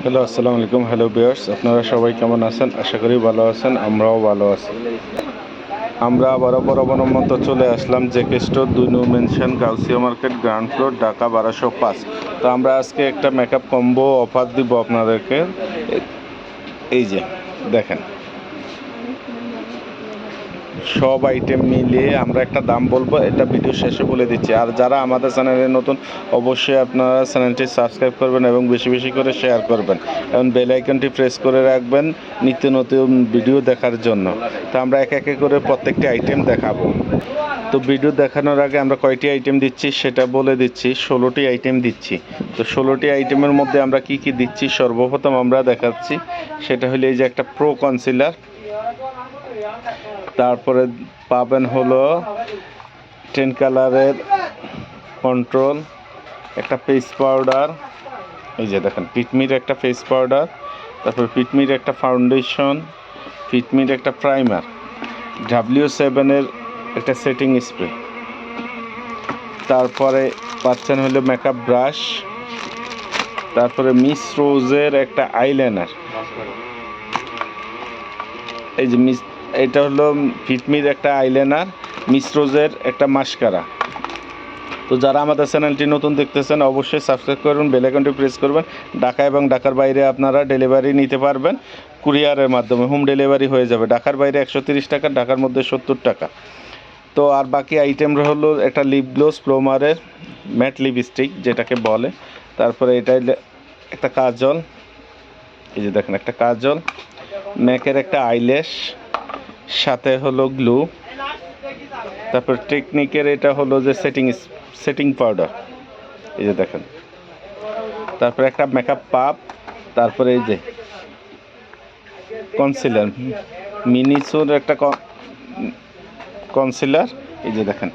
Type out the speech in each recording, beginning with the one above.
Hello, আসসালামু আলাইকুম। Hello viewers, আপনারা সবাই কেমন আছেন? আশা করি ভালো আছেন, আমরাও ভালো আছি। আমরা আবারও বরাবরের মতো চলে আসলাম JK store, 2 Noor mansion, Gausia market, ground floor, Dhaka 1205। তো আমরা আজকে একটা মেকআপ কম্বো অফার দিব আপনাদেরকে। এই যে দেখেন, সব আইটেম মিলিয়ে আমরা একটা দাম বলবো, এটা ভিডিও শেষে বলে দিচ্ছি। আর যারা আমাদের চ্যানেলে নতুন, অবশ্যই আপনারা চ্যানেলটি সাবস্ক্রাইব করবেন এবং বেশি বেশি করে শেয়ার করবেন এবং বেল আইকনটি প্রেস করে রাখবেন নিত্য নতুন ভিডিও দেখার জন্য। তো আমরা এক একে করে প্রত্যেকটি আইটেম দেখাবো। তো ভিডিও দেখানোর আগে আমরা কয়টি আইটেম দিচ্ছি সেটা বলে দিচ্ছি। 16টি আইটেম দিচ্ছি। তো 16টি আইটেমের মধ্যে আমরা কি কি দিচ্ছি সর্বপ্রথম আমরা দেখাচ্ছি। সেটা হলো এই যে একটা প্রো কনসিলার, তারপরে পাবেন হলো 10 কালারের কন্ট্রোল, একটা ফেস পাউডার, এই যে দেখেন ফিটমির একটা ফেস পাউডার, তারপর ফিটমির একটা ফাউন্ডেশন, ফিটমির একটা প্রাইমার, W7-এর একটা সেটিং স্প্রে, তারপরে পাচ্ছেন হলো মেকআপ ব্রাশ, তারপরে মিস রোজের একটা আইলাইনার, এই যে এটা হলো ফিটমির একটা আইলাইনার, মিস রোজের একটা মাস্কারা। তো যারা আমাদের চ্যানেলটি নতুন দেখতেছেন অবশ্যই সাবস্ক্রাইব করবেন, বেল আইকনটি প্রেস করবেন। ঢাকা এবং ঢাকার বাইরে আপনারা ডেলিভারি নিতে পারবেন কুরিয়ারের মাধ্যমে, হোম ডেলিভারি হয়ে যাবে। ঢাকার বাইরে 130 টাকা, ঢাকার মধ্যে 70 টাকা। তো আর বাকি আইটেম হলো একটা লিপ গ্লোস, প্লোমারের ম্যাট লিপস্টিক যেটাকে বলে, তারপরে এটা একটা কাজল, এই যে দেখেন একটা কাজল, ম্যাকের একটা আইল্যাশ, সাথে হলো গ্লু, তারপর টেকনিকের এটা হলো যে সেটিং পাউডার, এই যে দেখেন, তারপরে একটা মেকআপ পাপ, তারপরে এই যে কনসিলার, মিনিসোর একটা কনসিলার, এই যে দেখেন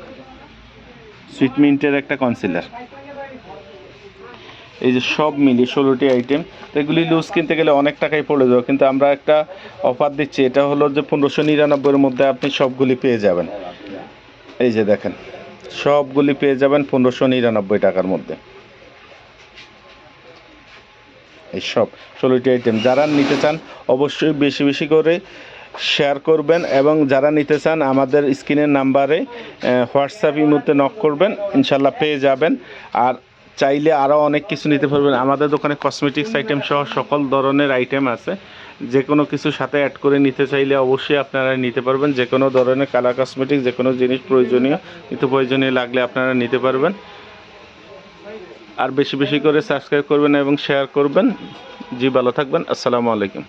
সুইট মিন্টের একটা কনসিলার। এই যে সব মিলিয়ে 16টি আইটেম। তো এগুলি লুজ কিনতে গেলে অনেক টাকাই পড়ে যাবে, কিন্তু আমরা একটা অফার দিচ্ছি। এটা হলো যে 1599-এর মধ্যে আপনি সবগুলি পেয়ে যাবেন। এই যে দেখেন সবগুলি পেয়ে যাবেন 1599 টাকার মধ্যে। এই সব 16টি আইটেম যারা নিতে চান অবশ্যই বেশি বেশি করে শেয়ার করবেন, এবং যারা নিতে চান আমাদের স্ক্রিনের নাম্বারে হোয়াটসঅ্যাপ ইমোতে নক করবেন, ইনশাল্লাহ পেয়ে যাবেন। আর চাইলে আরও অনেক কিছু নিতে পারবেন। আমাদের দোকানে কসমেটিক্স আইটেম সহ সকল ধরনের আইটেম আছে। যে কোনো কিছুর সাথে অ্যাড করে নিতে চাইলে অবশ্যই আপনারা নিতে পারবেন। যে কোনো ধরনের কালার কসমেটিক্স, যে কোনো জিনিস প্রয়োজনীয় নিত্য প্রয়োজনীয় লাগলে আপনারা নিতে পারবেন। আর বেশি বেশি করে সাবস্ক্রাইব করবেন এবং শেয়ার করবেন। জি, ভালো থাকবেন। আসসালামু আলাইকুম।